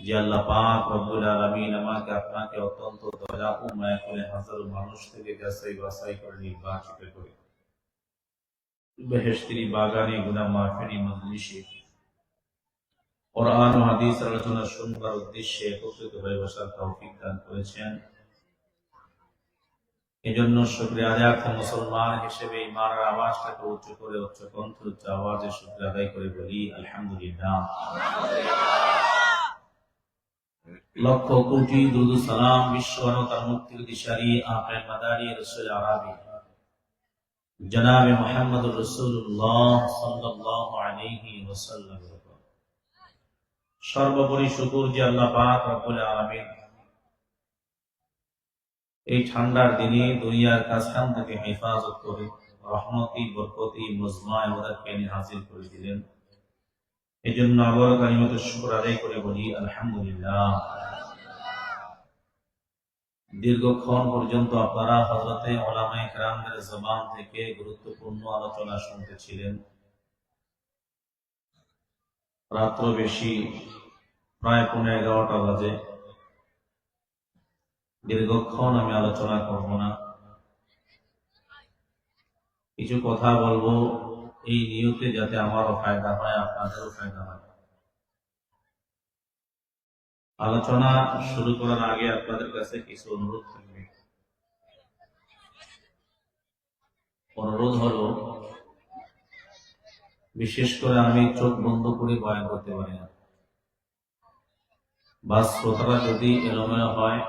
যে আল্লাহ পাক রব্বুল আলামিন আমাকে আপনাকে অত্যন্ত দয়া ও মায়া করে হাজারো মানুষ থেকে যাচাই বাছাই করে নির্বাচিত করে বেহেশতের বাগানে গুনাহ মাফেরি মজলিসে কোরআন ও হাদিস আলোচনা শুনবার উদ্দেশ্যে একত্রিত হয়ে বসার তৌফিক দান করেছেন। এজন্য শুকরিয়া আদায় মুসলমান হিসেবে ঈমানের আওয়াজটাকে উচ্চ করে উচ্চ কণ্ঠে উচ্চ আওয়াজে শুকরিয়া আদায় করে বলি আলহামদুলিল্লাহ। লক্ষ কোটি দুরূদ সালাম বিশ্ব মানবতার মুক্তির দিশারি আপনার মাদানী রাসূল আরবি জনাবে মুহাম্মদুর রাসূলুল্লাহ সাল্লাল্লাহু আলাইহি ওয়াসাল্লাম। সর্বোপরি শুকর যে আল্লাহ পাক রব্বুল আলামিন এই ঠান্ডার দিনে দুনিয়ার কাছখান থেকে হেফাজত করে রহমতি বরকতি মুজমা আমাদেরকে হাজির করে দিলেন। এই জন্য আবার কালিমাত শুকর আদায় করে বলি আলহামদুলিল্লাহ। দীর্ঘক্ষণ পর্যন্ত আপনারা হযরতে উলামায়ে কেরামদের জবান থেকে গুরুত্বপূর্ণ আলোচনা শুনতেছিলেন। রাত্র বেশি প্রায় 11:30 বাজে। দীর্ঘক্ষণ আমি আলোচনা করব না, কিছু কথা বলবো এই নিয়তে যাতে আমারও ফায়দা হয় আপনাদেরও ফায়দা হয়। আলোচনা শুরু করার আগে আপনাদের কাছে কিছু অনুরোধ থাকবে। অনুরোধ হলো, বিশেষ করে আমি চোখ বন্ধ করে বয়ান করতে পারি না, বা শ্রোতারা যদি এলোমেলো হয়,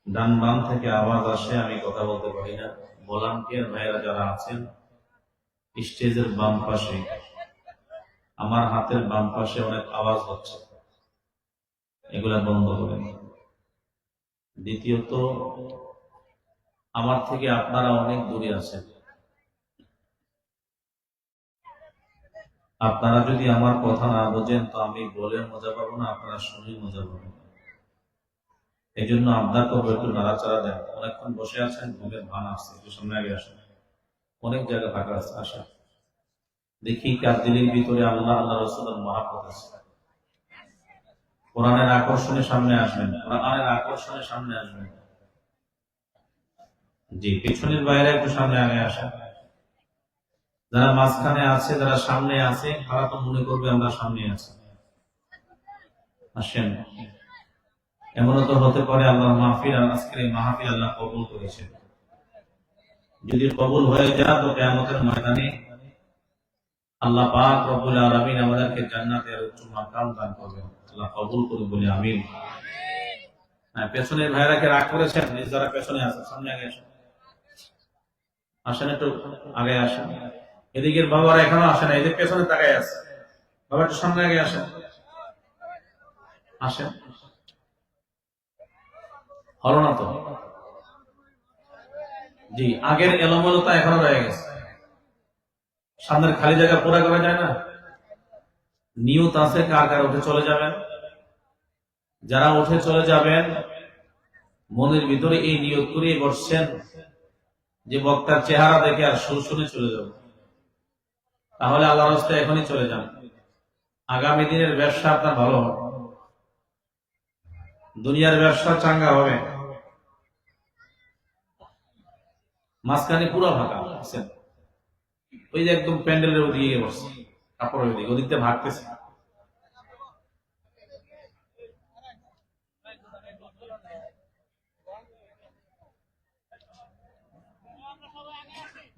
ডান বাম থেকে আওয়াজ আসে, আমি কথা বলতে পারি না। ভলান্টিয়ার ভাইরা যারা আছেন স্টেজের বাম পাশে, আমার হাতের বাম পাশে অনেক আওয়াজ হচ্ছে, এগুলা বন্ধ করেন। দ্বিতীয়ত, আমার থেকে আপনারা অনেক দূরে আছেন, আপনারা যদি আমার কথা না বোঝেন তো আমি বলে মজা পাবো না, আপনারা শুনে মজা পাবেন। এই জন্য আবদার করবো একটু নাড়াচাড়া দেন। অনেকক্ষণ বসে আছেন, ঘুমের ভান আসছে, একটু সামনে আগে আসেন। অনেক জায়গা ফাঁকা আছে, আসা দেখি কার দিলের ভিতরে আল্লাহ আল্লাহ রাসূলের মহব্বত আছে। কোরআনের আকর্ষণের সামনে আসবেন, কোরআনের আকর্ষণের সামনে আসবেন। জি, পিছনের বাইরে একটু সামনে আগে আসেন। যারা মাঝখানে আছে, যারা সামনে আছে, তারা তো মনে করবে আমরা সামনে আছি। আসেন। এমনও তো হতে পারে আল্লাহর মাহফিল, আজকের এই মাহফিল আল্লাহ কবুল করেছেন। যদি কবুল হয়ে যায় তো কিয়ামতের ময়দানে আল্লাহ পাক রব্বুল আলামিন আমাদেরকে জান্নাতের উচ্চ মাকাম দান করবেন। আল্লাহ কবুল করুন বলে আমিন। পেছনের ভাইরা কে রাগ করেছেন? যারা পেছনে আছে সামনে আগে আসেন। আসেন, একটু আগে আসেন। এদিকের বাবারা এখনো আসে না, এদের পেছনে তাকায় আছে। বাবা একটু সামনে আগে আসেন, আসেন। হলো না তো? জি, আগের এলোমেলোতা এখনো রয়ে গেছে। সামনের খালি জায়গা পুরা করা যায় না। নিয়ত আছে কার কার উঠে চলে যাবেন? যারা উঠে চলে যাবেন মনের ভিতরে এই নিয়ত করে বসছেন যে বক্তার চেহারা দেখে আর সুর শুনে চলে যাব, তাহলে আল্লাহর রাস্তায় এখনই চলে যান। আগামী দিনের ব্যবসা আপনার ভালো হবে, দুনিয়ার ব্যবসা চাঙ্গা হবে। মাঝখানে পুরো ফাঁকা আছেন, ওই যে একদম প্যান্ডেলের ওদিকে বসছে, কাপড়ের ওদিকে, ওদিকতে ভাগতেছে।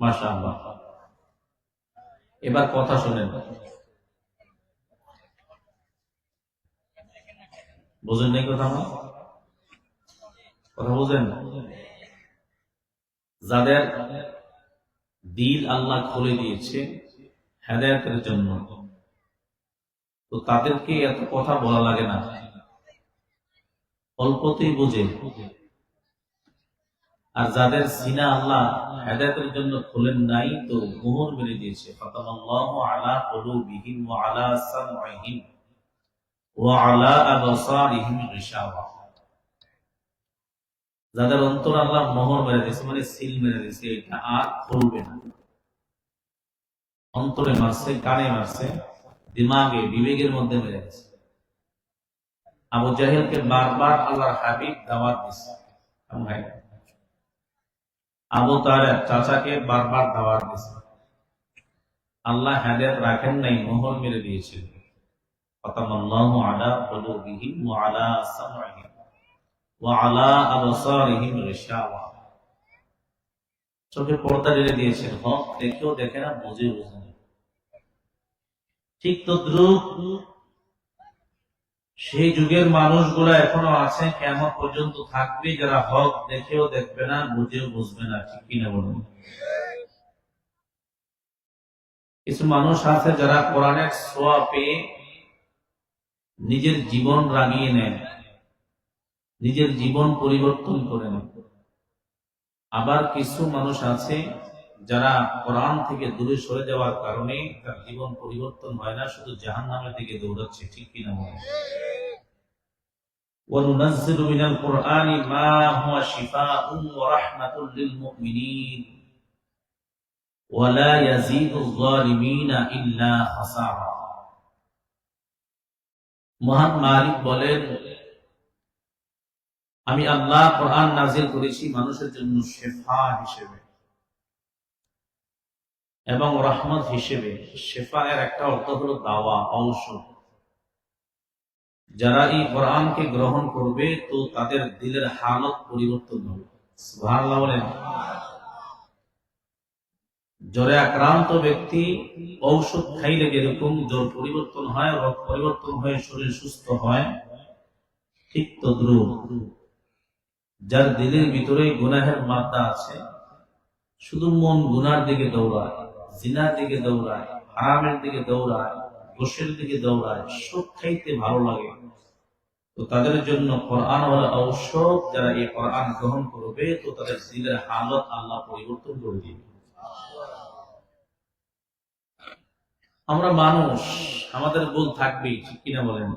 মাশাআল্লাহ। এবার কথা শুনেন, বুঝেন নাই কথা? আমার কথা বুঝেন? যাদের দিল আল্লাহ খুলে দিয়েছে হেদায়েতের জন্য, তো তাদেরকে এত কথা বলা লাগে না, অল্পতেই বুঝে। আর যাদের সিনা আল্লাহ হেদায়েতের জন্য খুলেন নাই, তো মোহর মেরে দিয়েছে। ফাতামাল্লাহু আলা কুলুবিহিম ওয়া আলা সামঈহিম ওয়া আলা আবসারিহিম গিশাওয়া। যাদের অন্তর আল্লাহ মোহর মেরে দিয়েছে, মানে সিল মেরে দিয়েছে, এটা আর খুলবে না। অন্তরে মারছে, কানে মারছে, দিমাগে বিবেকের মধ্যে মেরে গেছে। আবু জাহেলকে বারবার আল্লাহর হাবিব দাওয়াত দিয়েছে। আবু তালেব চাচাকে বারবার দাওয়াত দিয়েছে। আল্লাহ হেদায়েত রাখেন নাই, মোহর মেরে দিয়েছিলেন। ফাতামাল্লাহু আলা কুলুবিহিম ওয়া আলা সামঈহিম ওয়া আলা আবসারিহিম গিশাওয়া। চোখে পর্দা ঢেলে দিয়েছেন, হক দেখেও দেখে না, বুঝে বুঝে না। ঠিক তদ্রূপ সেই যুগের মানুষগুলা এখনো আছে, কিয়ামত পর্যন্ত থাকবে, যারা হক দেখেও দেখবে না, বুঝেও বুঝবে না। ঠিক কিনা বলুন? কিছু মানুষ আছে যারা কোরআনের ছোঁয়া পেয়ে নিজের জীবন রাঙিয়ে নেন, নিজের জীবন পরিবর্তন করে নেন। আবার কিছু মানুষ আছে যারা কোরআন থেকে দূরে সরে যাওয়ার কারণে তার জীবন পরিবর্তন হয় না, শুধু জাহান্নামের দিকে দৌড়াচ্ছে। ঠিক কিনা বলুন? وَنُنَزِّلُ مِنَ الْقُرْآنِ مَا هُوَ شِفَاءٌ وَرَحْمَةٌ لِلْمُؤْمِنِينَ وَلَا يَزِيدُ الظَّالِمِينَ إِلَّا خَسَارًا। মহান মালিক বলেন, আমি আল্লাহ কোরআন নাজিল করেছি মানুষের জন্য শিফা হিসেবে এবং রহমত হিসেবে। শিফা এর একটা অর্থ হলো দাওয়া, ঔষধ। যারা এই কোরআনকে গ্রহণ করবে তো তাদের দিলের হালত পরিবর্তন হবে। সুবহানাল্লাহ বলেন। জ্বরে আক্রান্ত ব্যক্তি ঔষধ খাইলে যেরকম জ্বর পরিবর্তন হয়, রোগ পরিবর্তন হয়ে শরীর সুস্থ হয়, ঠিক তদ্রূপ যার দিলের ভিতরে গুনাহের মাত্রা আছে, শুধু মন গুনার দিকে দৌড়ায়, জিনার দিকে দৌড়ায়, হারামের দিকে দৌড়ায়, ঘুষের দিকে দৌড়ায়, সুদ খাইতে ভালো লাগে, তো তাদের জন্য কোরআন হলো ঔষধ। যারা এই কোরআন গ্রহণ করবে তো তাদের দিলের হালত আল্লাহ পরিবর্তন করে দিবে। আমরা মানুষ, আমাদের ভুল থাকবেই। ঠিক কিনা বলেন?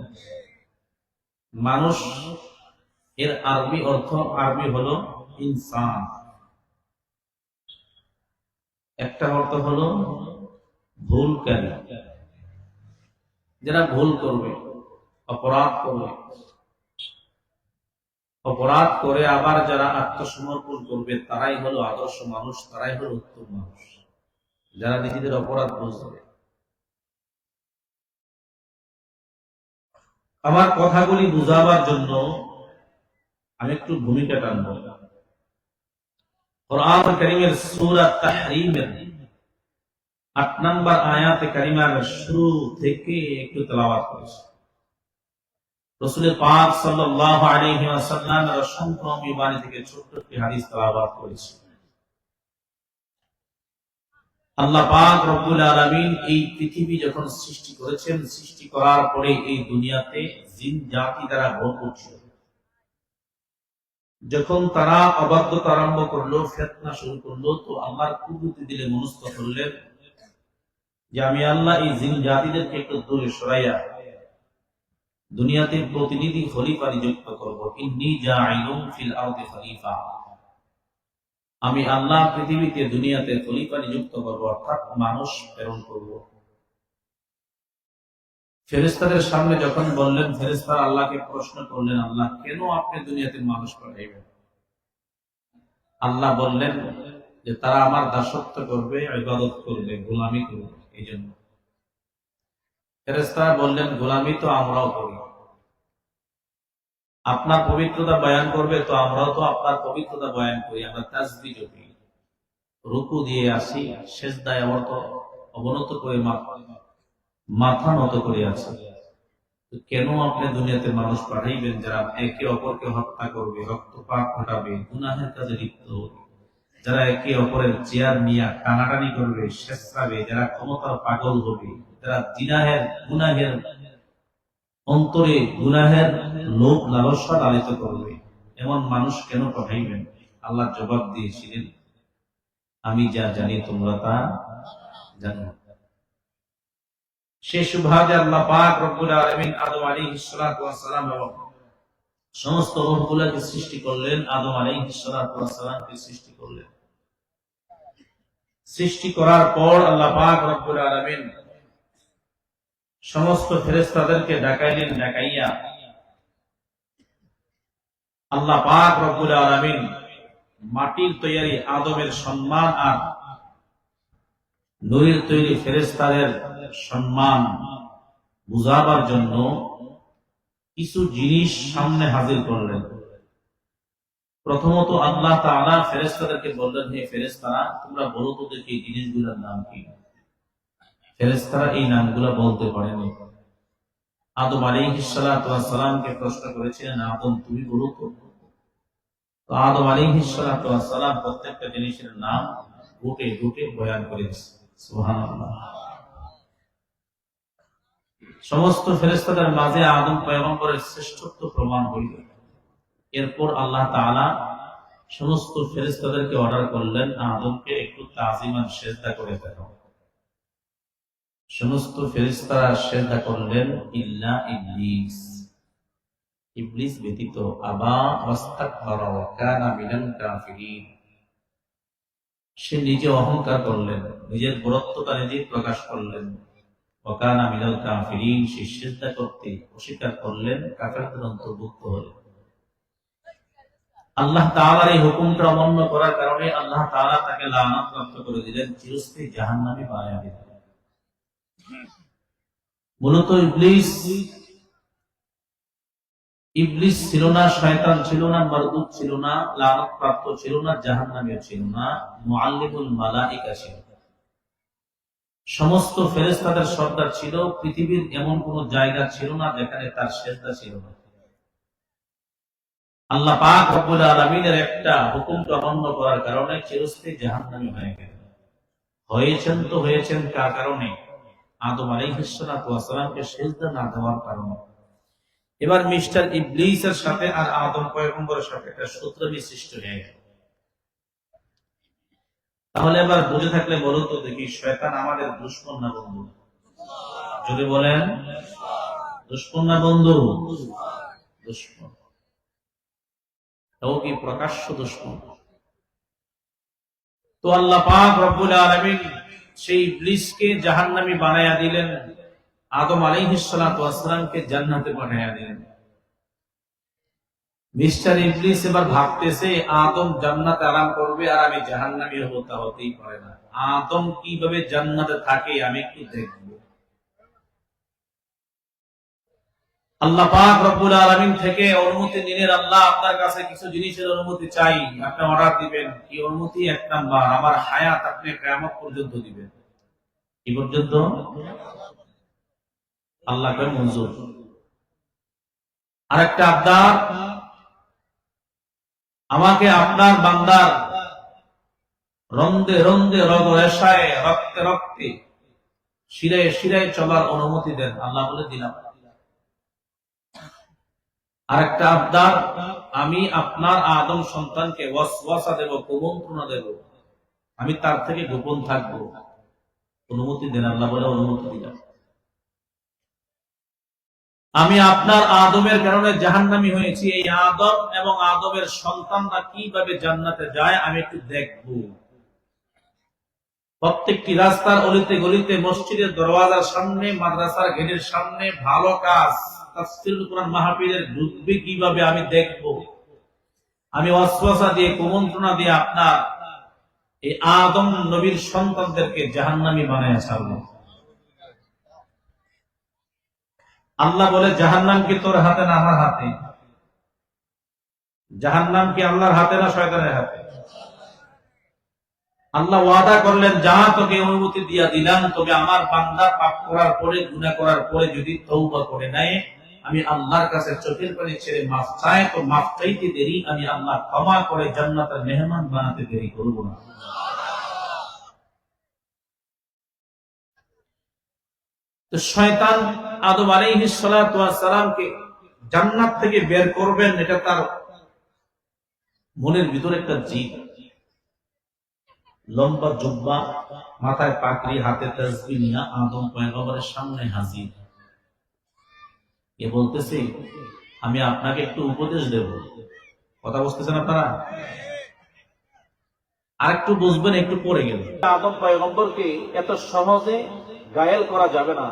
মানুষ এর আরবি অর্থ হলো ইনসান। একটা অর্থ হলো ভুলকারী, যারা ভুল করবে, অপরাধ করে আবার যারা আত্মসমর্পণ করবে, তারাই হলো আদর্শ মানুষ, তারাই হলো উত্তম মানুষ, যারা নিজেদের অপরাধ বুঝবে। আমার কথাগুলি বুঝাবার জন্য আমি একটু ভূমিকা টানব। কোরআন কারীমের সূরা তাহরীমের ৮ নম্বর আয়াতে কারিমার শুরু থেকে একটু তেলাওয়াত করেছি। রাসূল পাক সাল্লাল্লাহু আলাইহি ওয়াসাল্লামের অসংখ্য বাণী থেকে ছোট্ট একটি হাদিস তেলাওয়াত করেছি। আল্লাহ পাক রব্বুল আলামিন এই পৃথিবী যখন সৃষ্টি করেছেন, সৃষ্টি করার পরে এই দুনিয়াতে জিন জাতি দ্বারা ভোগ করছিল। যখন তারা অবাধ্যতা আরম্ভ করলো, ফিতনা শুরু করলো, তো আল্লাহর কুদরতি দিলে মনস্থ করলেন যে আমি আল্লাহ এই জিন জাতিদেরকে একটু দূরে সরাইয়া দুনিয়াতে প্রতিনিধি খলিফা নিযুক্ত করব। ইন্নী জাইলুন ফিল আরদি খলিফা, আমি আল্লাহ পৃথিবীতে দুনিয়াতে খলিফা নিযুক্ত করব, অর্থাৎ মানুষ প্রেরণ করব। ফেরেশতাদের সামনে যখন বললেন, ফেরেশতারা আল্লাহকে প্রশ্ন করলেন, আল্লাহ কেন আপনি দুনিয়াতে মানুষ পাঠাইবেন? আল্লাহ বললেন যে তারা আমার দাসত্ব করবে, ইবাদত করবে, গোলামি করবে। এই জন্য ফেরেশতারা বললেন, গোলামি তো আমরাও করি, আপনার পবিত্রতা বয়ান করবে তো আমরাও তো আপনার পবিত্রতা বয়ান করি, আমরা তাসবিহ করি, রুকু দিয়ে আসি, সেজদায় অবনত করে মাথা নত করে আছে। কেন আপনি দুনিয়াতে মানুষ পাঠাইবেন যারা একে অপরকে হত্যা করবে, রক্তপাত ঘটাবে, গুনাহের কাজে লিপ্ত হবে, যারা একে অপরের চেয়ার নিয়ে টানাটানি করবে, শেষরাবে, যারা ক্ষমতার পাগল হবে, যারা গুনাহের অন্তরে গুনাহের লোভ লালসা লালিত করবে, এমন মানুষ কেন পাঠাইবেন? আল্লাহ জবাব দিয়েছিলেন, আমি যা জানি তোমরা তা জানো। সে সুভাগে আল্লাহ পাক রব্বুল আলামিন আদম আলাইহিস সালাতু ওয়াস সালাম এবং সমস্ত রূহগুলোকে সৃষ্টি করলেন, আদম আলাইহিস সালাতু ওয়াস সালামকে সৃষ্টি করলেন। সৃষ্টি করার পর আল্লাহ পাক রব্বুল আলামিন সমস্ত ফেরেশতাদেরকে ডাকাইলেন, ডাকাইয়া আল্লাহ পাক রব্বুল আলামিন মাটির তৈরি আদমের সম্মান আর নূরের তৈরি ফেরেশতাদের সম্মান বুঝাবার জন্য কিছু জিনিস সামনে হাজির করলেন। প্রথমত আল্লাহ তাআলা ফেরেশতাদেরকে বললেন, হে ফেরেশতারা, তোমরা বলো তো দেখি এই জিনিসগুলোর নাম কি। ফেরেশতারা এই নামগুলো বলতে পারেনি। আদম আলাইহিস সালাতু ওয়াস সালামকে প্রশ্ন করেছিলেন, আদম তুমি বলো তো। তো আদম আলাইহিস সালাতু ওয়াস সালাম প্রত্যেকটা জিনিসের নাম গুটে গুটে বয়ান করেছে। সুবহানাল্লাহ। সমস্ত ফেরেশতাদের মাঝে আদম পয়গম্বরের শ্রেষ্ঠত্ব প্রমাণ হইল। এরপর আল্লাহ তাআলা সমস্ত ফেরেশতাদেরকে অর্ডার করলেন, আদমকে একটু তাজিমান সিজদা করে দাও। সমস্ত ফেরেশতারা সিজদা করলেন ইল্লা ইবলিস। ইবলিস ব্যতীত। আবা ওয়াস্তাকবারা ওয়া কানা মিনাল কাফিরিন। সে নিজে অহংকার করলেন, নিজের বড়ত্বটা নিজে প্রকাশ করলেন। ওয়া কানা মিনাল কাফিরিন, সে সিজদা করতে অস্বীকার করলেন, কাফেরদের অন্তর্ভুক্ত হলেন। আল্লাহ তাআলার এই হুকুমটা অমান্য করার কারণে আল্লাহ তাআলা তাকে লানত প্রাপ্ত করে দিলেন, চিরস্থায়ী জাহান্নামে বানায়া দিলেন। মূলত ইবলিস ছিল না, শয়তান ছিল না, মারদুদ ছিল না, লানত প্রাপ্ত ছিল না, জাহান্নামীও ছিল না, মুআল্লিমুল মালায়েকা ছিল। সমস্ত ফেরেশতাদের সর্দার ছিল। পৃথিবীর এমন কোন জায়গা ছিল না যেখানে তার সিজদা ছিল না। আল্লাহ পাক রব্বুল আলামিনের একটা হুকুমকে অমান্য করার কারণে চিরস্থায়ী জাহান্নামী হয়ে গেলেন। হয়েছেন কার কারণে? আদম আলাইহিস সালাতু ওয়াস সালামকে সিজদা না দেওয়ার কারণে। এবার মিস্টার ইবলিসের সাথে আর আদম পয়গম্বরের সাথে একটা শত্রুতা সৃষ্টি হয়ে গেল। তাহলে এবার বুঝে থাকলে বলো তো দেখি, শয়তান আমাদের দুশমন না বন্ধু? যদি বলেন দুশমন না বন্ধু? দুশমন। কি প্রকাশ্য দুশমন। তো আল্লাহ পাক রব্বুল আলামিন সেই ইবলিসকে জাহান্নামী বানায়া দিলেন, আদম আলাইহিস সালাতু ওয়াস সালামকে জান্নাতে বানায়া দিলেন। মিস্টার ইবলিস এবার ভাবতেছে, আদম জান্নাতে আরাম করবে আর আমি জাহান্নামী হব, তা হতেই পারে না। আদম কিভাবে জান্নাতে থাকে আমি একটু দেখব। আল্লাহ পাক রব্বুল আলামিন থেকে অনুমতি নিলেন, আল্লাহ আপনার কাছে কিছু জিনিসের অনুমতি চাই, আপনি অর্ডার দিবেন। কি অনুমতি? এক নাম্বার, আমার হায়াত আপনি কিয়ামত পর্যন্ত দিবেন। কি পর্যন্ত? আল্লাহ কয় মঞ্জুর। আরেকটা আবদার, আমাকে আপনার বান্দার রন্দে রন্দে রগ রেশায় রক্তে রক্তে শিরায় শিরায় চলার অনুমতি দেন। আল্লাহ বলে দিলাম। আরেকটা আবদার, আমি আপনার আদম সন্তানকে ওয়াসওয়াসা দেব, কুমন্ত্রণা দেব, আমি তার থেকে গোপন থাকবো, অনুমতি দেন। আল্লাহ বলে অনুমতি দিলাম। আমি আপনার আদমের কারণে জাহান্নামী হয়েছি, এই আদম এবং আদমের সন্তানরা কিভাবে জান্নাতে যায় আমি একটু দেখব। প্রত্যেকটি রাস্তার অলিতে গলিতে, মসজিদের দরওয়াজার সামনে, মাদ্রাসার গেটের সামনে ভালো কাজ, তাফসীরুল কুরআন মাহফিলের ঢুকবে কিভাবে আমি দেখব। আমি ওয়াসওয়াসা দিয়ে, কুমন্ত্রণা দিয়ে আপনার এই আদম নবীর সন্তানদেরকে জাহান্নামী বানায়া ছাড়ব। আল্লাহ বলে, জাহান্নাম কি তোর হাতে না আমার হাতে? জাহান্নাম কি আল্লাহর হাতে না শয়তানের হাতে? আল্লাহ ওয়াদা করলেন, যা তোকে অনুমতি দিয়া দিলাম, তবে আমার বান্দা পাপ করার পরে, গুনাহ করার পরে যদি তওবা করে নেয়, আমি আল্লাহর কাছে চোখের পানি ছেড়ে মাফ চাই, তো মাফ চাইতে দেরি, আমি আল্লাহ ক্ষমা করে জান্নাতের মেহমান বানাতে দেরি করব না। তো শয়তান আদম আলাইহিস সালাতু ওয়াস সালামকে জান্নাত থেকে বের করবেন, এটা তার মনের ভিতরে একটা জিদ। লম্বা জুব্বা, মাথায় পাগড়ি, হাতে তাসবিহ নিয়ে আদম পয়গম্বরের সামনে হাজির। এ বলতেছে, আমি আপনাকে একটু উপদেশ দেব। কথা বুঝতেছেন আপনারা? আর একটু বুঝবেন, একটু পরে গেলে। আদম পয়গম্বরকে এত সহজে গায়েল করা যাবে না।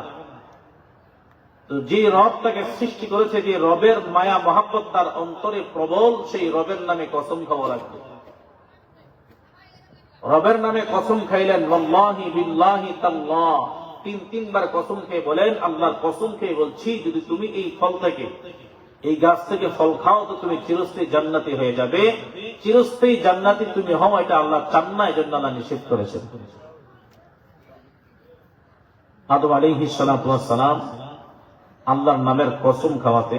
তো যে রব তাকে সৃষ্টি করেছে, যে রবের মায়া মহাব্বত তার অন্তরে প্রবল, সেই রবের নামে কসম খাওয়া লাগবে। রবের নামে কসম খাইলেন, ওয়াল্লাহি বিল্লাহি তাল্লাহ, তিনবার কসম খেয়ে বলেন, আল্লাহর কসম খেয়ে বলছি, যদি তুমি এই ফল থেকে, এই গাছ থেকে ফল খাও তো তুমি চিরস্থায়ী জান্নাতি হয়ে যাবে। চিরস্থায়ী জান্নাতি তুমি হও, এটা আল্লাহ চান না, এজন্য আল্লাহ নিষেধ করেছেন। আদম আলাইহিস সালাতু ওয়াস সালাম আল্লাহর নামের কসম খাওয়াতে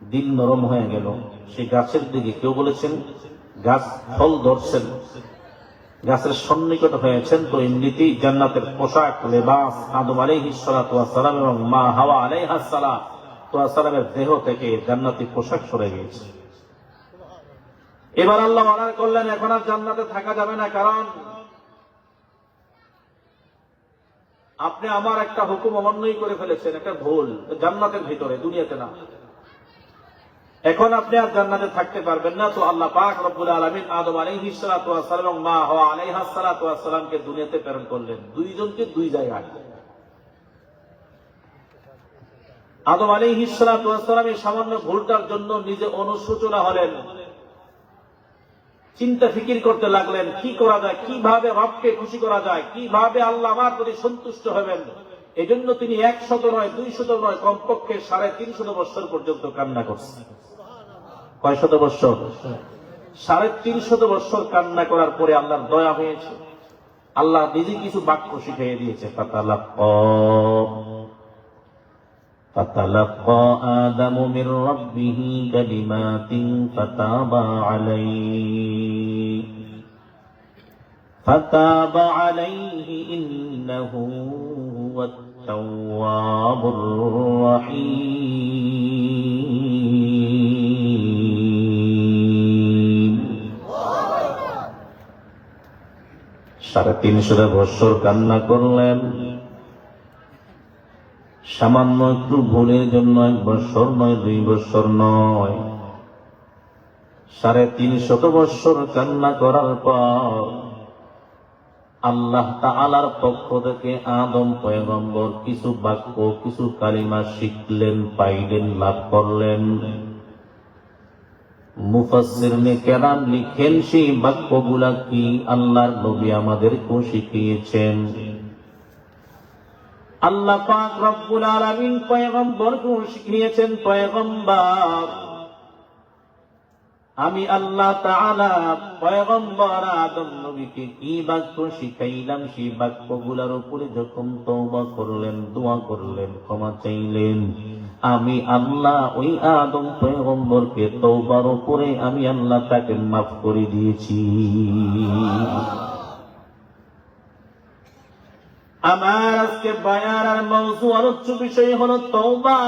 দিল নরম হয়ে গেল। সেই গাছের দিকে কেউ বলেছেন গাছ ফল ধরছেন, গাছের সন্নিকট হয়েছেন, তো এমনিতেই জান্নাতের পোশাক লেবাস আদম আলাইহিস সালাতু ওয়াস সালাম এবং মা হাওয়া আলাইহাস সালাতু ওয়াস সালামের দেহ থেকে জান্নাতি পোশাক সরে গিয়েছে। এবার আল্লাহ অর্ডার করলেন, এখন আর জান্নাতে থাকা যাবে না, কারণ আপনি আমার একটা হুকুম অমান্যই করে ফেলেছেন, একটা ভুল, জান্নাতের ভিতরে, দুনিয়াতে না। এখন আপনি আর জান্নাতে থাকতে পারবেন না। তো আল্লাহ পাক রব্বুল আলামিন আদম আলাইহিস সালাতু ওয়াস সালাম এবং মা হাওয়া আলাইহাস সালাতু ওয়াস সালামকে দুনিয়াতে প্রেরণ করলেন, দুইজনকে দুই জায়গায়। আদম আলাইহিস সালাতু ওয়াস সালাম এই সামান্য ভুলটার জন্য নিজে অনুশোচনা হলেন, চিন্তা ফিকির করতে লাগলেন, কি করা যায়, কিভাবে রবকে খুশি করা যায়, কিভাবে আল্লাহ আমার প্রতি সন্তুষ্ট হবেন। এজন্য তিনি 100 নয়, 200 নয়, কমপক্ষে 350 বছর পর্যন্ত কান্না করছেন। কয় শত বছর? 350 বছর কান্না করার পরে আল্লাহর দয়া হয়েছে, আল্লাহ নিজে কিছু বাক্য শিখিয়ে দিয়েছে। ফাতালাক্কা আদামু মির রাব্বিহি কালিমাতিন ফাতাবা আলাইহি ইন্নাহু হুয়াত তাওয়াবুর রাহিম। 350 বছর কান্না করলেন, সামান্য একটু ভুলের জন্য 1 বছর নয়, 2 বছর নয়, 350 বছর কান্না করার পর আল্লাহ তাআলার পক্ষ থেকে আদম পয়গম্বর কিছু বাক্য, কিছু কালিমা শিখলেন, পাইলেন, লাভ করলেন। মুফাসসিরনে কেরাম লিখেন, সেই বাক্যগুলা কি আল্লাহর নবী আমাদেরকে শিখিয়েছেন। আল্লাহ পাক রব্বুল আলামিন পয়গম্বরকে শিখিয়েছেন, পয়গম্বর আমি আল্লাহ তাআলা পয়গম্বর আদম নবীকে কি বাক্য শিখাইলাম, সেই বাক্যগুলোর উপরে যখন তওবা করলেন, দোয়া করলেন, ক্ষমা চাইলেন, আমি আল্লাহ ওই আদম পয়গম্বরকে তওবার উপরে আমি আল্লাহ তাকে মাফ করে দিয়েছি। আমার আজকে বয়ানের মওযু, আলোচ্য বিষয় হলো তওবা।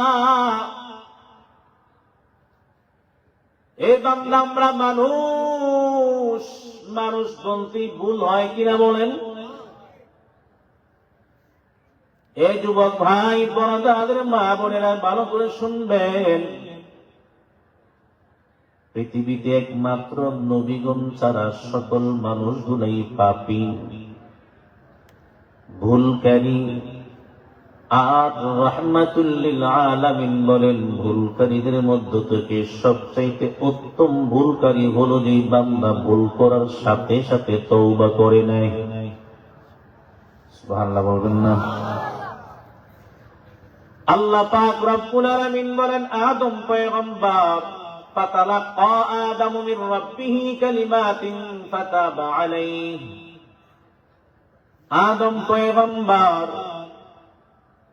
এই বান্দা, আমরা মানুষ বলতে ভুল হয় কিনা বলেন? এই যুবক ভাই, বড়দের মা বোনেরা ভালো করে শুনবেন, পৃথিবীতে একমাত্র নবীগণ ছাড়া সকল মানুষগুলাই পাপী, ভুলকারী। আর রাহমাতুল লিল আলামিন বলেন, ভুলকারীদের মধ্য থেকে সবচাইতে উত্তম ভুলকারী হলো যে বান্দা ভুল করার সাথে সাথে তওবা করে নেয়। সুবহানাল্লাহ বলবেন না? আল্লাহ পাক রব্বুল আলামিন বলেন, আদম পয়গম্বর ফাতালাক্কা আদামু মির রাব্বিহি কালিমাতিন ফাতাবা আলাইহি। আদম পয়গম্বর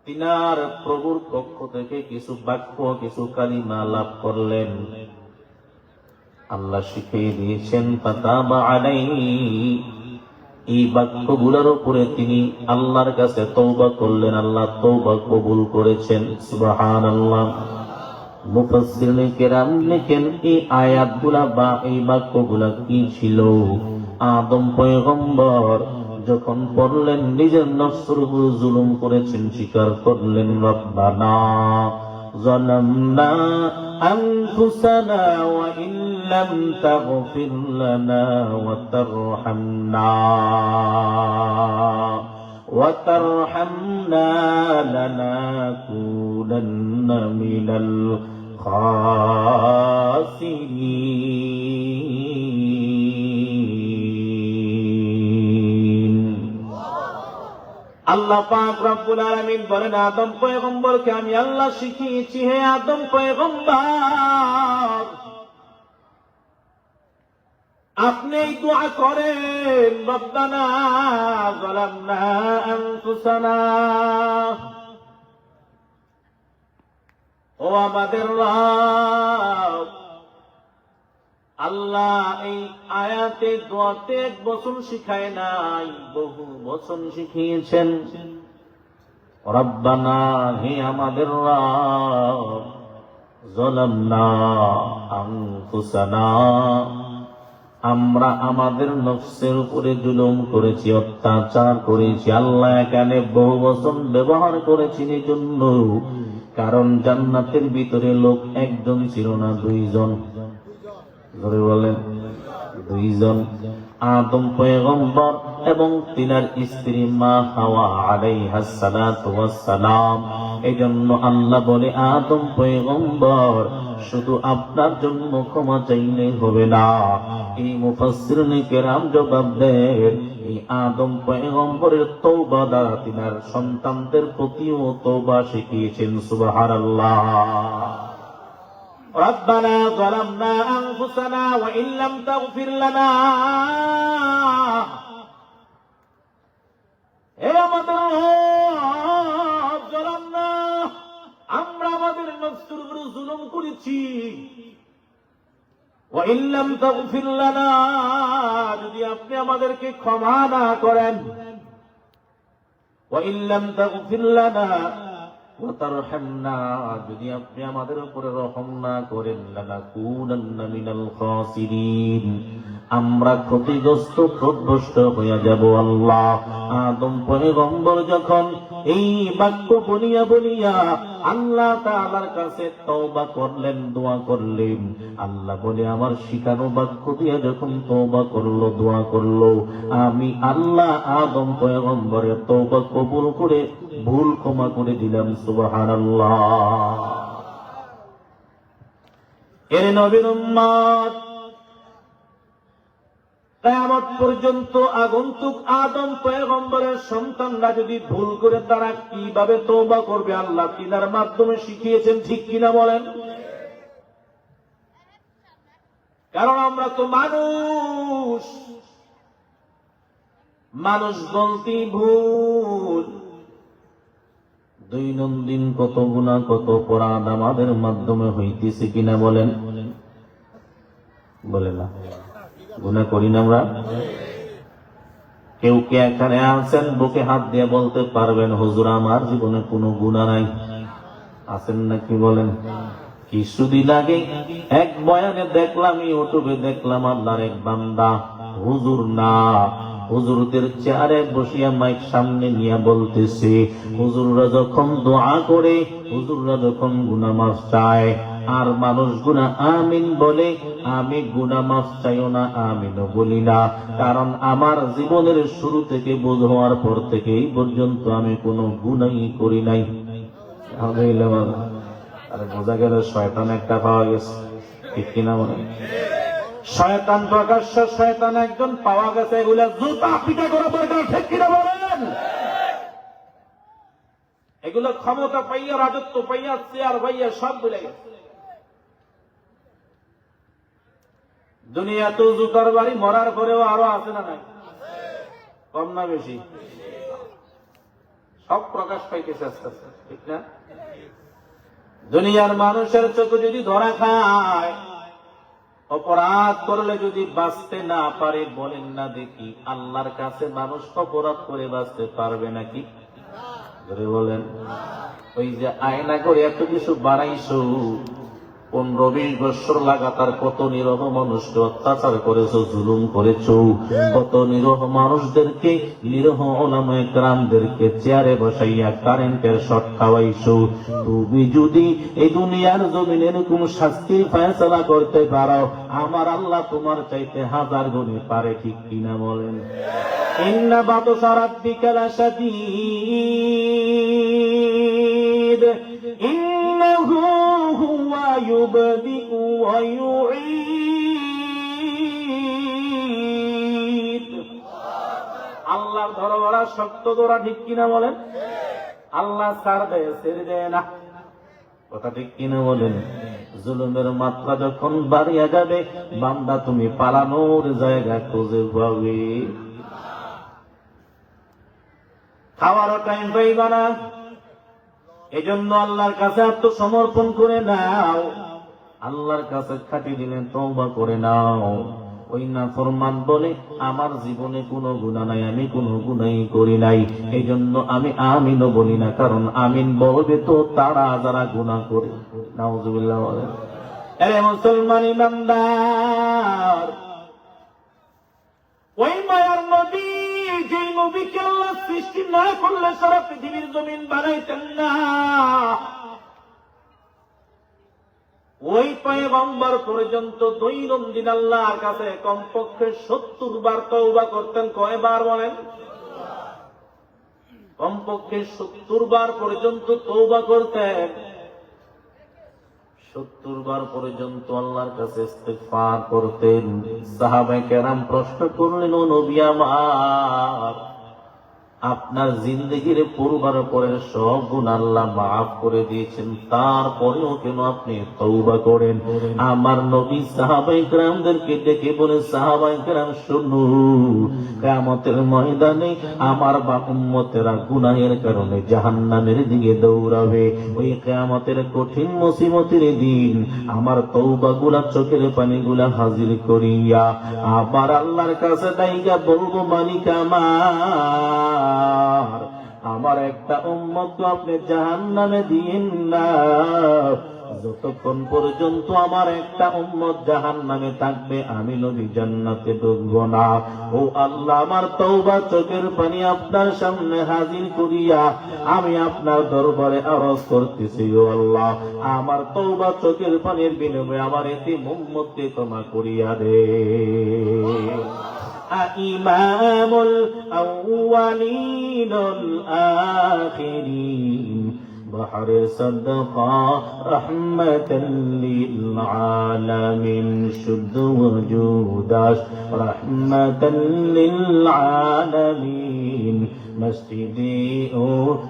তিনার প্রভুর পক্ষ থেকে কিছু বাক্য, কিছু কালিমা লাভ করলেন, আল্লাহ শিখিয়ে দিয়েছেন, ফাতাবা আলাইহি। এই বাক্যগুলোর উপরে তিনি আল্লাহর কাছে তওবা করলেন, আল্লাহ তওবা কবুল করেছেন। সুবহানাল্লাহ। মুফাসসিরিনে কেরাম লেখেন, এই আয়াতগুলা বা এই বাক্যগুলা কি ছিল? আদম পয়গম্বর যখন পড়লেন, নিজের নফসের উপর জুলুম করেছেন, স্বীকার করলেন, রব্বানা যালামনা আনফুসানা ওয়া ইন লাম তাগফির লানা ওয়া তারহামনা লানাকুনান্না لنكونن من الخاسرين আল্লাহ পাক রব্বুল আলামিন বলেন আদম পয়গম্বরকে আমি আল্লাহ শিখিয়েছি হে আদম পয়গম্বর আপনি দোয়া করেন রব্বানা যালামনা আনফুসানা ও আমাদের রব আল্লাহ এই আয়াতে দোয়াতে এক বচন শিখায় নাই বহু বচন শিখিয়েছেন রব্বানা হে আমাদের রব যালামনা আনফুসানা আমরা আমাদের নফসের উপরে জুলুম করেছি অত্যাচার করেছি আল্লাহ এখানে বহু বচন ব্যবহার করেছেন এই জন্য কারণ জান্নাতের ভিতরে লোক একজন ছিল না দুইজন ধরে বলেন দুইজন আদম পয়গম্বর এবং তিনার স্ত্রী মা হাওয়া আলাইহাস সালাতু ওয়াস সালাম এজন্য আল্লাহ বলে আদম পয়গম্বর শুধু আপনার জন্য ক্ষমা চাইলে হবে না এই মুফাসসিরিনে কেরাম জবাব দেন এই আদম পয়গম্বরের তওবা দ্বারা তিনার সন্তানদের প্রতিও তওবা শিখিয়েছেন সুবহানাল্লাহ ربنا ظلمنا أنفسنا وإن لم تغفر لنا হে আমাদের রব ظلمنا আমরা আমাদের নফসের উপর জুলুম করেছি وإن لم تغفر لنا যদি আপনি আমাদেরকে ক্ষমা না করেন وإن لم تغفر لنا وترحمنا যদি আপনি আমাদের উপরে রহম না করেন লানাকুনান্না মিনাল খাসিরিন আমরা ক্ষতিগ্রস্ত প্রভ্রষ্ট হয়ে যাব আল্লাহ আদম পয়গম্বর যখন এই বাক্য বলিয়া বলিয়া আল্লাহ তাআলার কাছে তওবা করলেন দোয়া করলেন আল্লাহ বলে আমার শিখানো বাক্য দিয়ে যখন তওবা করলো দোয়া করলো আমি আল্লাহ আদম পয়গম্বরের তওবা কবুল করে ভুল ক্ষমা করে দিলাম সুবহানাল্লাহ এর নবীর উম্মত কিয়ামত পর্যন্ত আগন্তুক আদম পয়গম্বরের সন্তানরা যদি ভুল করে তারা কিভাবে তওবা করবে আল্লাহ তিনার মাধ্যমে শিখিয়েছেন ঠিক কিনা বলেন কারণ আমরা তো মানুষ বলতেই ভুল দৈনন্দিন কত গুনাহ কত অপরাধ আমাদের মাধ্যমে হইতেছে কিনা বলেন বলে না গুনাহ করি না আমরা কেউ কে এখানে আছেন বুকে হাত দিয়ে বলতে পারবেন হুজুর আমার জীবনে কোনো গুনাহ নাই আছেন নাকি বলেন কিছুদিন আগে এক বয়ানে দেখলাম ইউটিউবে দেখলাম আল্লাহর এক বান্দা হুজুর না হুজুরদের চেয়ারে বসিয়া মাইক সামনে নিয়ে বলতেছে হুজুররা যখন দোয়া করে হুজুররা যখন গুনাহ মাফ চায় আর মানুষ গুনাহ আমিন বলে আমি গুনাহ মাফ চাইও না আমিনও বলি না কারণ আমার জীবনের শুরু থেকে বুঝ হওয়ার পর থেকে এই পর্যন্ত আমি কোনো গুনাহই করি নাই আরে বোঝা গেল শয়তান একটা পাওয়া গেছে ঠিক কিনা বলে শয়তান প্রকাশ্য শয়তান একজন পাওয়া গেছে এগুলা জুতা পিটা করা দরকার ঠিক কিনা বলেন এগুলো ক্ষমতা পাইয়া রাজত্ব পাইয়া চেয়ার পাইয়া সব ভুলে গেছে দুনিয়া তো জুতার বাড়ি মরার পরেও আরো আছে না নাই কম না বেশি সব প্রকাশ পাইতেছে আস্তে আস্তে ঠিক না দুনিয়ার মানুষের চোখে যদি ধরা খায় অপরাধ করলে যদি বাঁচতে না পারে বলেন না দেখি আল্লাহর কাছে মানুষ অপরাধ করে বাঁচতে পারবে নাকি বলেন ওই যে আয়না করে এত কিছু বাড়াইছো 15-20 বছর লাগাতার কত নিরহ মানুষকে অত্যাচার করেছো জুলুম করেছো কত নিরহ মানুষদেরকে নিরহ ওলামায়ে কেরামদেরকে চেয়ারে বসাইয়া কারেন্টের শট খাওয়াইছো তুমি যদি এই দুনিয়ার জমিনে এরকম শাস্তির ফয়সালা করতে পারো আমার আল্লাহ তোমার চাইতে 1000 গুণে পারে ঠিক কিনা বলেন ইন্না বাতশা রাব্বিকা লাশাদীদ يبدئ ويعيد আল্লাহর ধরা শক্ত ধরা, ঠিক কিনা বলেন? আল্লাহ ছাড় দেয়, ছেড়ে দেয় না, কথা ঠিক কিনা বলেন? জুলুমের মাত্রা যখন বাড়িয়া যাবে, বান্দা তুমি পালানোর জায়গা খুঁজে পাবে, খাওয়ারও টাইম পাইবা না। এজন্য আল্লাহর কাছে আত্মসমর্পণ করে নাও, আল্লাহর কাছে খাটি দিলে তওবা করে নাও। ওই নাফরমান বলে আমার জীবনে কোনো গুনাহ নাই, আমি কোনো গুনাহই করি নাই, এই জন্য আমি আমিনও বলি না, কারণ আমিন বলবে তো তারা যারা গুনাহ করে। নাউজুবিল্লাহ বলেন। আরে মুসলমান ইমানদার, ওই মায়ার নবী, যে নবীকে আল্লাহ সৃষ্টি না করলে সারা পৃথিবীর জমিন বানাইতেন না, ওই পয়গম্বর পর্যন্ত দৈনন্দিন আল্লাহর কাছে কমপক্ষে 70 বার তওবা করতেন। কয়বার বলেন? কমপক্ষে 70 বার পর্যন্ত তওবা করতেন। 70 বার পর্যন্ত আল্লাহর কাছে ইস্তিগফার করতেন। সাহাবায়ে কেরাম প্রশ্ন করলেন, ও নবী আমার, আপনার জিন্দগির পূর্বার পরের সব গুনাহ আল্লাহ মাফ করে দিয়েছেন, তারপরেও কেন আপনি তওবা করেন? আমার নবী সাহাবায়ে কেরামদেরকে ডেকে বলে, সাহাবায়ে কেরাম শুনো, কিয়ামতের ময়দানে আমার উম্মতেরা গুনাহের কারণে জাহান্নামের দিকে দৌড়াবে। ওই কিয়ামতের কঠিন মুসিবতের দিন আমার তওবাগুলা, চোখের পানিগুলা হাজির করিয়া আবার আল্লাহর কাছে দাইগা বলবো, মালিক আমার একটা উম্মত আপনি জাহান্নামে দিয়েন না। যতক্ষণ পর্যন্ত আমার একটা উম্মত জাহান্নামে থাকবে, আমি নবী জান্নাতে ঢুকবো না। ও আল্লাহ, আমার তওবা চোখের পানি আপনার সামনে হাজির করিয়া আমি আপনার দরবারে আরজ করতেছি, ও আল্লাহ, আমার তওবা চোখের পানির বিনিময়ে আমার এতিম উম্মতকে ক্ষমা করিয়া দে। ইমামুল আউয়ালিনুল আখিরিন بحر صدقة رحمة للعالمين شد وجوداش رحمة للعالمين مسجدی او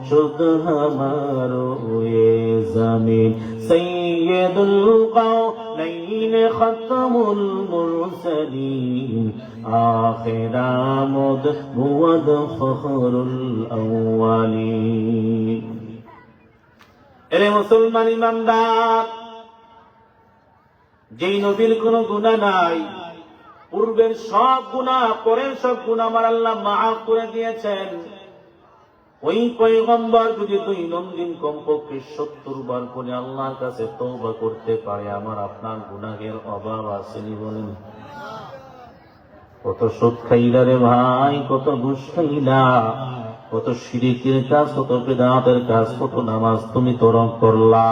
شد ہمارو یہ زمین سید القونین ختم المرسلین آخر آمد بود فخر الاولین। এরে মুসলমান ইমানদার, যেই নবীর কোনো গুনাহ নাই, পূর্বের সব গুনাহ পরের সব গুনাহ আমার আল্লাহ মাফ করে দিয়েছেন, ওই পয়গম্বর যদি দৈনন্দিন কমপক্ষে 70 বার করে আল্লাহর কাছে তওবা করতে পারে, আমার আপনার গুনাহের অভাব আসেনি বলেন? কত সুদ খাইলা রে ভাই, কত ঘুষ খাইলা, কত শিরকের কাজ, কত বিদআতের কাজ, কত নামাজ তুমি তরক করলা।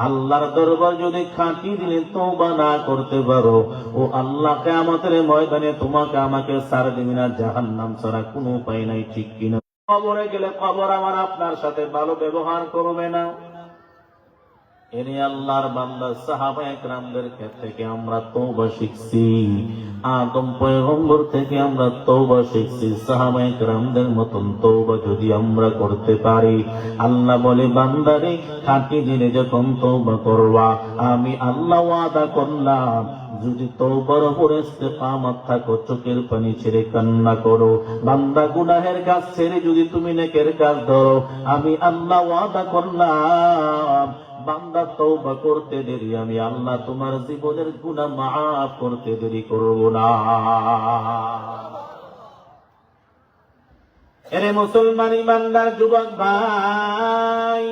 আল্লাহর দরবার যদি খাঁটি দিলে তওবা না করতে পারো, ও আল্লাহ কিয়ামতের ময়দানে তোমাকে আমাকে ছাড় দিবে না, জাহান্নাম ছাড়া কোনো উপায় নাই, ঠিক কিনা? কবরে গেলে কবর আমার আপনার সাথে ভালো ব্যবহার করবে না। এনে আল্লাহর বান্দা সাহাবায়ে কেরামদের থেকে আমরা তওবা শিখছি, আদম পয়গম্বর থেকে আমরা তওবা শিখছি। সাহাবায়ে কেরামদের মতন তওবা যদি আমরা করতে পারি, আল্লাহ বলে, বান্দারে খাঁটি দিলে যখন তওবা করবা, আমি আল্লাহ ওয়াদা করলাম, যদি তওবার উপরে ইস্তেকামত থাকো, চোখের পানি ছেড়ে কান্না করো, বান্দা গুনাহের কাজ ছেড়ে যদি তুমি নেকের কাজ ধরো, আমি আল্লাহ ওয়াদা করলাম, বান্দা তওবা করতে দেরি, আমি আল্লাহ তোমার জীবনের গুনাহ মাফ করতে দেরি করব না। এরে মুসলমান ইমানদার যুবক ভাই,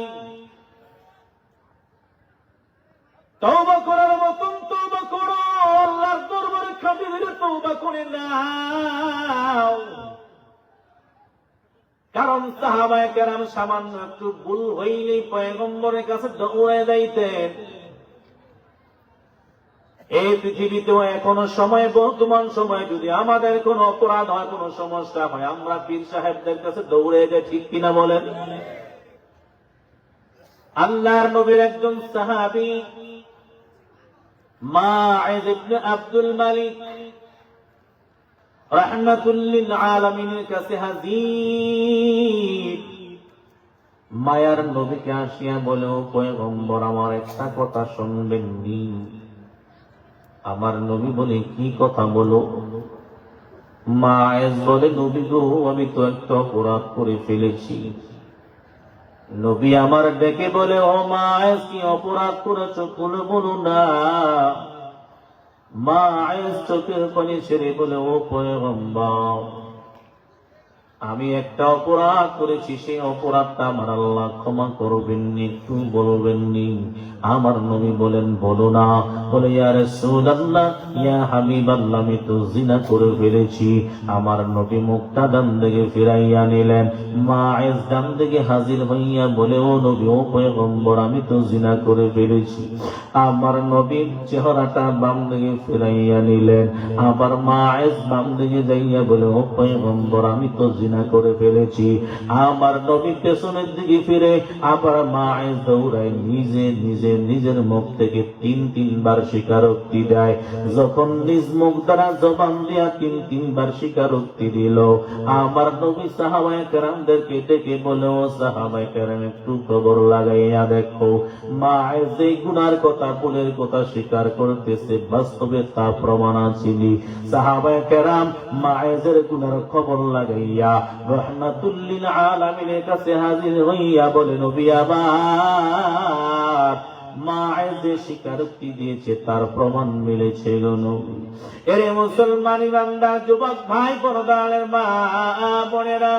তওবা করার মতন তওবা করো, আল্লাহর দরবারে খাঁটি দিলে তওবা করে নাও। কারণ সাহাবায়ে কেরাম সামান্য একটু ভুল হইলেই পয়গম্বরের কাছে দৌড়ে যাইতেন। এই পৃথিবীতেও এখনো সময়, বর্তমান সময় যদি আমাদের কোন অপরাধ হয়, কোন সমস্যা হয়, আমরা পীর সাহেবদের কাছে দৌড়ে যাই, ঠিক কিনা বলেন? আল্লাহর নবীর একজন সাহাবী মাইজ ইবনে আব্দুল মালিক রাহমাতুল লিল আলামিনের কাছে হাজির। মায়ার নবীকে আসিয়া বলে, ও পয়গম্বর, আমার একটা কথা শুনবেন নি? আমার নবী বলে, কি কথা বলো? মায়েজ বলে, নবী গো, আমি তো একটা অপরাধ করে ফেলেছি। নবী আমার ডেকে বলে, ও মায়েজ, কি অপরাধ করেছো খুলে বলো না। মায়েজ চোখের পানি ছেড়ে বলে, ও পয়গম্বর, আমি একটা অপরাধ করেছি, সেই অপরাধটা আমার আল্লাহ ক্ষমা করবেননি, একটু বলবেননি? আমার নবী বলেন, বলো না। বলে, ইয়া রাসূলুল্লাহ, ইয়া হাবিবাল্লাহ, আমি তো জিনা করে ফেলেছি। আমার নবী মুখটা ডান দিকে ফিরাইয়া নিলেন। মায়েজ ডান দিকে হাজির হইয়া বলে, ও নবী, ও পয়গম্বর, আমি তো জিনা করে ফেলেছি। আমার নবীর চেহারাটা বাম দিকে ফিরাইয়া নিলেন। আবার মায়েজ বাম দিকে যাইয়া বলে, ও পয়গম্বর, আমি তো জিনা করে ফেলেছি। আমার নবী পেছনের দিকে ফিরে আবার মায়েজ দৌড়ায় নিজে নিজে নিজের মুখ থেকে তিনবার স্বীকারোক্তি দেয়। যখন নিজ মুখ দ্বারা জবান দিয়া তিনবার স্বীকারোক্তি দিল, আমার নবী সাহাবায়ে কেরামদেরকে ডেকে বলে, ও সাহাবায়ে কেরাম, একটু খবর লাগাইয়া দেখো, মায়েজ এই গুনার কথা, ভুলের কথা স্বীকার করতেছে, বাস্তবে তা প্রমাণ আছিলি। সাহাবায়ে কেরাম মায়েজের গুনার খবর লাগাইয়া রাহমাতুল লিল আলামিনের কাছে হাজির হইয়া বলে, নবী আমার মায়েজ স্বীকারোক্তি দিয়েছে, তার প্রমাণ মিলেছে গো নবী। এরে মুসলমান ইমানদার যুবক ভাই, পর্দার মা বোনেরা,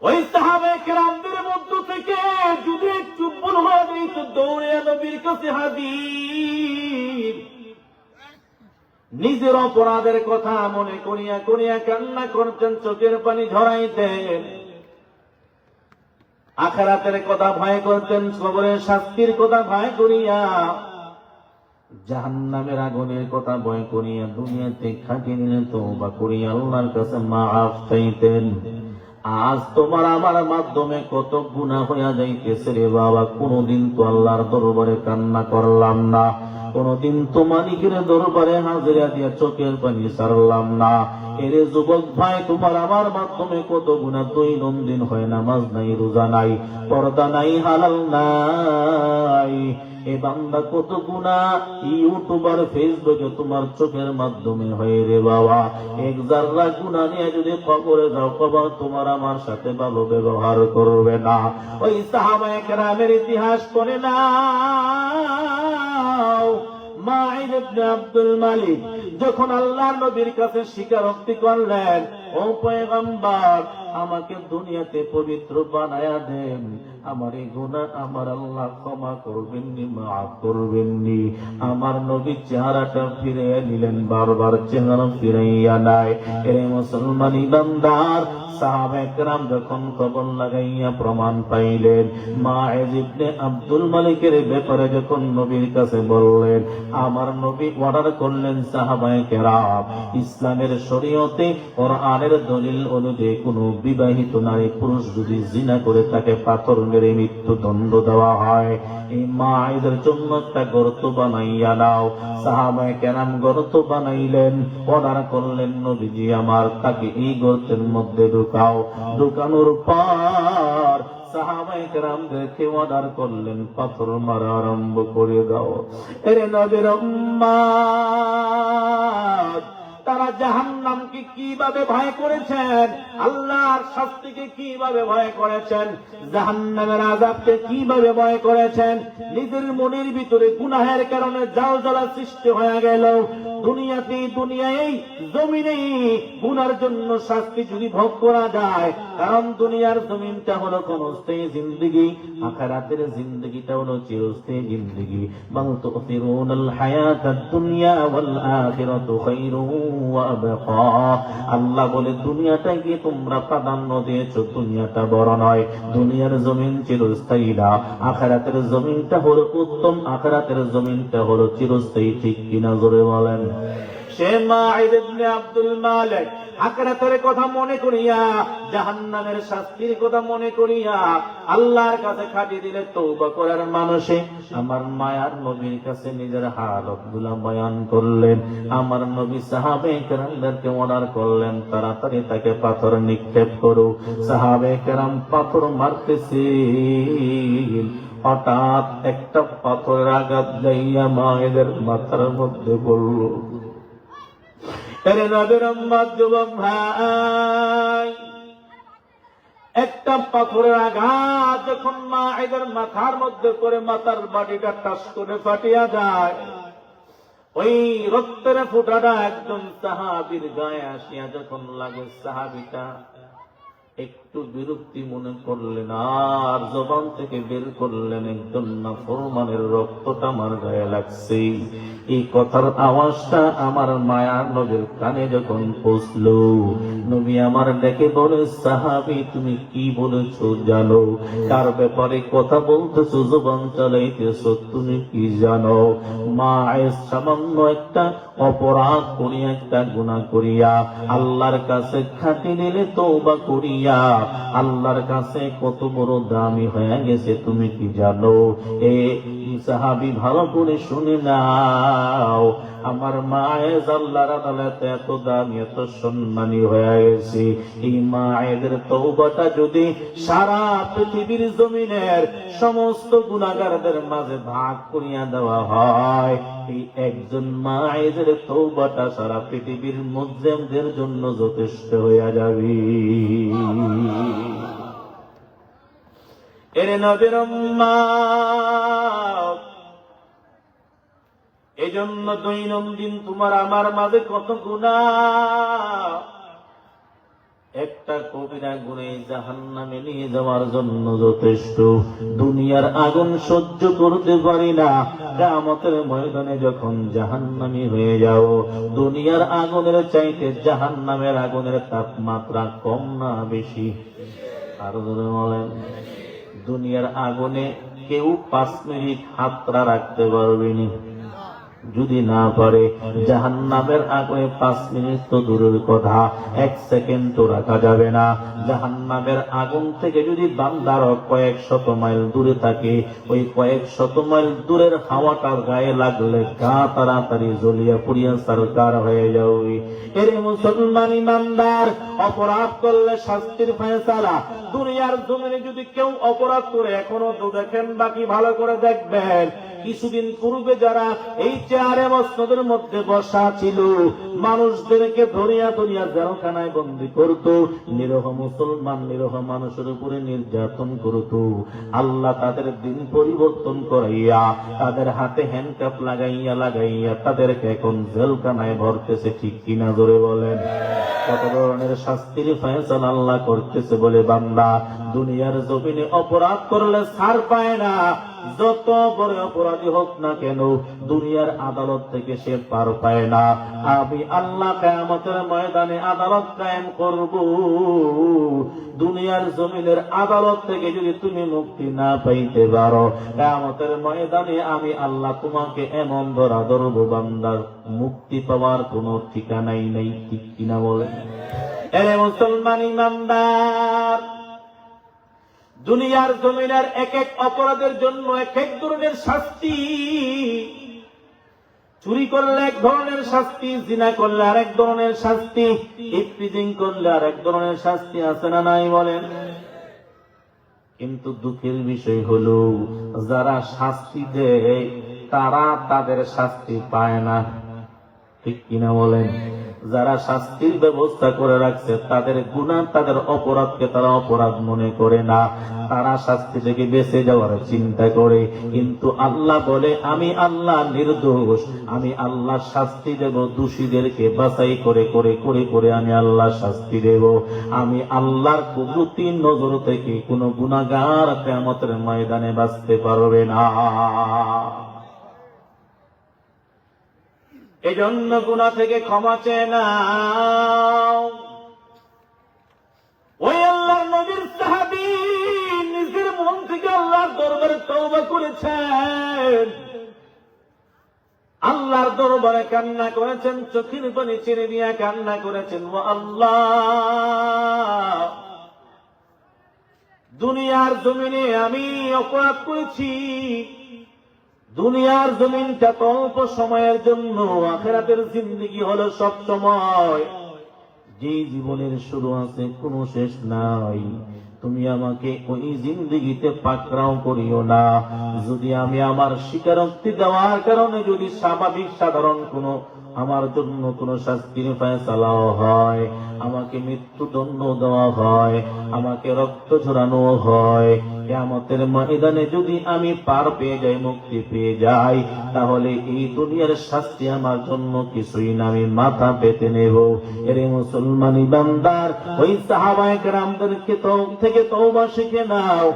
ওই সাহাবায়ে কেরামদের মধ্য থেকে যদি একটু ভুল হয়ে যেত, দৌড়ে নবীর কাছে হাজির। নিজের অপরাধের কথা মনে করিয়া করিয়া কান্না করতেন, চোখের পানি ঝরাইতেন। আখিরাতের কথা ভয় করতেন, কবরের শাস্তির কথা ভয় করিয়া, জাহান্নামের আগুনের কথা ভয় করিয়া দুনিয়াতে খাটিয়ে নিলে তওবা করিয়া আল্লাহর কাছে মাফ চাইতেন। আজ তোমার আমার মাধ্যমে কত গুনাহ হইয়া যাইতেছে রে বাবা, কোনদিন তো আল্লাহর দরবারে কান্না করলাম না, কোনদিন তো মালিকের দরবারে হাজিরা দিয়া চোখের পানি ছাড়লাম না। এরে যুবক ভাই, তোমার আমার মাধ্যমে কত গুনাহ দৈনন্দিন হয়, নামাজ নাই, রোজা নাই, পর্দা নাই, হালাল নাই। এ বান্দা কত গুনাহ ইউটিউব আর ফেসবুকে তোমার চোখের মাধ্যমে হয় রে বাবা। এক জাররা গুনাহ নিয়ে যদি কবরে যাও, কবর তোমার আমার সাথে ভালো ব্যবহার করবে না। ওই সাহাবায়ে কেরামের ইতিহাস পড়ে নাও। মাইজ ইবনে আব্দুল মালিক যখন আল্লাহর নবীর কাছে স্বীকারোক্তি করলেন, ও পয়গম্বর, আমাকে দুনিয়াতে পবিত্র বানায়া দেন, আমার এই গুনাহ আমার আল্লাহ ক্ষমা করবেননি, মাফ করবেননি। আমার নবী চেহারাটা ফিরিয়ে নিলেন, বারবার চেহারা ফিরাইয়া নাই। এ মুসলমান ইমানদার, সাহাবায়ে কেরাম যখন খবর লাগাইয়া প্রমাণ পাইলেন, মাইজ ইবনে আব্দুল মালিকের ব্যাপারে যখন নবীর কাছে বললেন, আমার নবী অর্ডার করলেন, সাহাবায়ে কেরাম, ইসলামের শরীয়তে কোরআনের দলিল অনুযায়ী কোনো বিবাহিত নারী পুরুষ যদি জিনা করে তাকে পাথর মেরে মৃত্যুদণ্ড দেওয়া হয়। এই মায়েদের জন্য একটা গর্ত বানাইয়া নাও। সাহাবায়ে কেরাম গর্ত বানাইলেন, অর্ডার করলেন, নবীজি আমার, তাকে এই গর্তের মধ্যে ঢুকাও। ঢুকানোর পর সাহাবায়ে কেরামদেরকে অর্ডার করলেন, পাথর মারা আরম্ভ করে দাও। এরে নবীর উম্মত, তারা জাহান্নামকে কিভাবে ভয় করেছেন, আল্লাহর শাস্তিকে কিভাবে ভয় করেছেন, জাহান্নামের আযাবকে কিভাবে ভয় করেছেন। নিজের মনের ভিতরে গুনাহের কারণে জ্বালা সৃষ্টি হয়ে গেল। দুনিয়ায় জমিনেই গুনার জন্য শাস্তি যদি ভোগ করা যায়, কারণ দুনিয়ার জমিনটা হলো ক্ষণস্থায়ী জিন্দেগি, আখিরাতের জিন্দেগিটা হলো চিরস্থায়ী জিন্দেগি। বাল তুসিরুনাল হায়াতাদ দুনিয়া ওয়াল আখিরাতু খায়রুন ওয়া আবকা। আল্লাহ বলে, দুনিয়াটাকে তোমরা প্রাধান্য দিয়েছো, দুনিয়াটা বড় নয়। দুনিয়ার জমিন চিরস্থায়ী না, আখিরাতের জমিনটা হলো উত্তম, আখিরাতের জমিনটা হলো চিরস্থায়ী। ঠিক কিনা জোরে বলেন। সে মাঈদ ইবনে আব্দুল মালিক আখিরাতের কথা মনে করিয়া, জাহান্নামের শাস্তির কথা মনে করিয়া আল্লাহর কাছে খাটিয়ে দিলে তওবা করার মানুষে আমার মায়ার নবীর কাছে নিজের হালতগুলা বয়ান করলেন। আমার নবী সাহাবে কেরামদেরকে অর্ডার করলেন, তাড়াতাড়ি তাকে পাথর নিক্ষেপ করো। সাহাবে কেরাম পাথর মারতেছে, হঠাৎ একটা পাথরের আঘাত যাইয়া মায়েদের মাথার মধ্যে পড়ল। এরে নবীর উম্মত যুবক ভাই, একটা পাথরের আঘাত যখন মায়েদের মাথার মধ্যে করে মাথার বাড়িটা টাস করে ফাটিয়া যায়, ওই রক্তের ফোঁটাটা একজন সাহাবীর গায়ে আসিয়া যখন লাগে, সাহাবীটা একটু বিরক্তি মনে করলেন, আর জবান থেকে বের করলেন, একজন নাফরমানের রক্তটা আমার গায়ে লাগছে। এই কথার আওয়াজটা আমার মায়ার নবীর কানে যখন পৌঁছলো, নবী আমার ডেকে বলে, সাহাবী তুমি কি বলেছো জানো? কার ব্যাপারে কথা বলতেছো, জবান চালাইতেছো, তুমি কি জানো? মায়ের সামান্য একটা অপরাধ করিয়া, একটা গুনাহ করিয়া আল্লাহর কাছে খাটি দিলে তওবা করিয়া আল্লাহর কাছে কত বড় দামি হয়ে গেছে তুমি কি জানো? এ সাহাবী ভালো করে শুনে নাও, আমার মায়ের আল্লাহর আদালতে এত দামি, এত সম্মানী হয়ে গেছে। এই মায়েদের তওবাটা যদি সারা পৃথিবীর জমিনের সমস্ত গুনাহগারদের মাঝে ভাগ করিয়া দেওয়া হয়, এই একজন মায়েদের তওবাটা সারা পৃথিবীর মুসলিমদের জন্য যথেষ্ট হইয়া যাবে। এরে নবীর উম্মত, এজন্য দৈনন্দিন তোমার আমার মাঝে কত গুনাহ, একটা কবিরা গুণে জাহান্নামে নিয়ে যাওয়ার জন্য যথেষ্ট। দুনিয়ার আগুন সহ্য করতে পারি না, কিয়ামতের ময়দানে যখন জাহান্নামী হয়ে যাও, দুনিয়ার আগুনের চাইতে জাহান্নামের আগুনের তাপমাত্রা কম না বেশি? আরো ধরে বলেন, দুনিয়ার আগুনে কেউ 5 মিনিট হাতটা রাখতে পারবে না, যদি না পারে জাহান্নামের আগুনে 5 মিনিট তো দূরের কথা, 1 সেকেন্ড তো রাখা যাবে না। জাহান্নামের আগুন থেকে যদি বান্দার কয়েক শত মাইল দূরে থাকে, ওই কয়েক শত মাইল দূরের হাওয়াটার গায়ে লাগলে গা তাড়াতাড়ি জ্বলিয়া পুড়িয়া সরকার হয়ে যাবে। এরে মুসলমান ইমানদার, অপরাধ করলে শাস্তির ফয়সালা। দুনিয়ার জমিনে যদি কেউ অপরাধ করে, এখনো তো দেখেন, বাকি ভালো করে দেখবেন, কিছুদিন পূর্বে যারা এই চেয়ারে মসনদের মধ্যে বসা ছিল, মানুষদেরকে ধরিয়া ধরিয়া জেলখানায় বন্দী করত, নিরহ মুসলমান নিরহ মানুষের উপরে নির্যাতন করত, আল্লাহ তাদের দিন পরিবর্তন করাইয়া তাদের হাতে হ্যান্ডকাপ লাগাইয়া লাগাইয়া তাদেরকে এখন জেলখানায় ভরতেছে। ঠিক কিনা জোরে বলেন? কত ধরনের শাস্তির ফয়সালা আল্লাহ করতেছে বলে বান্দা দুনিয়ার জমিনে অপরাধ করলে ছাড় পায় না। যত বড় অপরাধী হোক না কেন, দুনিয়ার আদালত থেকে সে পার পায় না। আমি আল্লাহ কিয়ামতের ময়দানে আদালত কায়েম করব। দুনিয়ার জমিনের আদালত থেকে যদি তুমি মুক্তি না পাইতে পারো, কিয়ামতের ময়দানে আমি আল্লাহ তোমাকে এমন ধরা ধরব, বান্দার মুক্তি পাওয়ার কোনো ঠিকানাই নেই। ঠিক কিনা বলেন? এরে মুসলমান ইমানদার, দুনিয়ার জমিনের এক এক অপরাধের জন্য এক এক ধরনের শাস্তি। চুরি করলে এক ধরনের শাস্তি, জিনা করলে আরেক ধরনের শাস্তি, ইফতিজিং করলে আরেক ধরনের শাস্তি, আছে না নাই বলেন? কিন্তু দুঃখের বিষয় হলো, যারা শাস্তি দেয় তারা তাদের শাস্তি পায় না। ঠিক কিনা বলেন? যারা শাস্তির ব্যবস্থা করে রাখছে তাদের গুনাহ, তাদের অপরাধকে তারা অপরাধ মনে করে না, তারা শাস্তি থেকে বেঁচে যাওয়ার চিন্তা করে। কিন্তু আল্লাহ বলে, আমি আল্লাহ নির্দোষ, আমি আল্লাহ শাস্তি দেব দোষীদেরকে বাছাই করে করে করে করে আমি আল্লাহ শাস্তি দেব। আমি আল্লাহর কুদরতি নজর থেকে কোনো গুনাহগার কিয়ামতের ময়দানে বাঁচতে পারবে না। এজন্য গুনাহ থেকে ক্ষমা চেয়ে নাও। ওই আল্লাহর নবীর সাহাবী নিজের মন থেকে আল্লাহর দরবারে তওবা করেছেন। আল্লাহর দরবারে কান্না করেছেন, চোখের পানি ছেড়ে দিয়া কান্না করেছেন, ও আল্লাহ, দুনিয়ার জমিনে আমি অপরাধ করেছি, দুনিয়ার জমিনটা তো অল্প সময়ের জন্য, আখিরাতের জিন্দেগি হলো সব সময়, যে জীবনের শুরু আছে কোনো শেষ নাই। তুমি আমাকে ওই জিন্দেগিতে পাকড়াও করিও না। যদি আমি আমার স্বীকারোক্তি দেওয়ার কারণে যদি স্বাভাবিক সাধারণ কোনো আমার জন্য কোনো শাস্তির ফয়সালাও হয়, আমাকে মৃত্যুদণ্ড দেওয়া হয়, আমাকে রক্ত ঝরানো হয়, কিয়ামতের ময়দানে যদি আমি পার পেয়ে যাই, মুক্তি পেয়ে যাই, তাহলে এই দুনিয়ার শাস্তি আমার জন্য কিছুই না, আমি মাথা পেতে নেব। এরে মুসলমানি বান্দার, ওই সাহাবায়ে কেরামদেরকে থেকে তওবা শিখে নাও।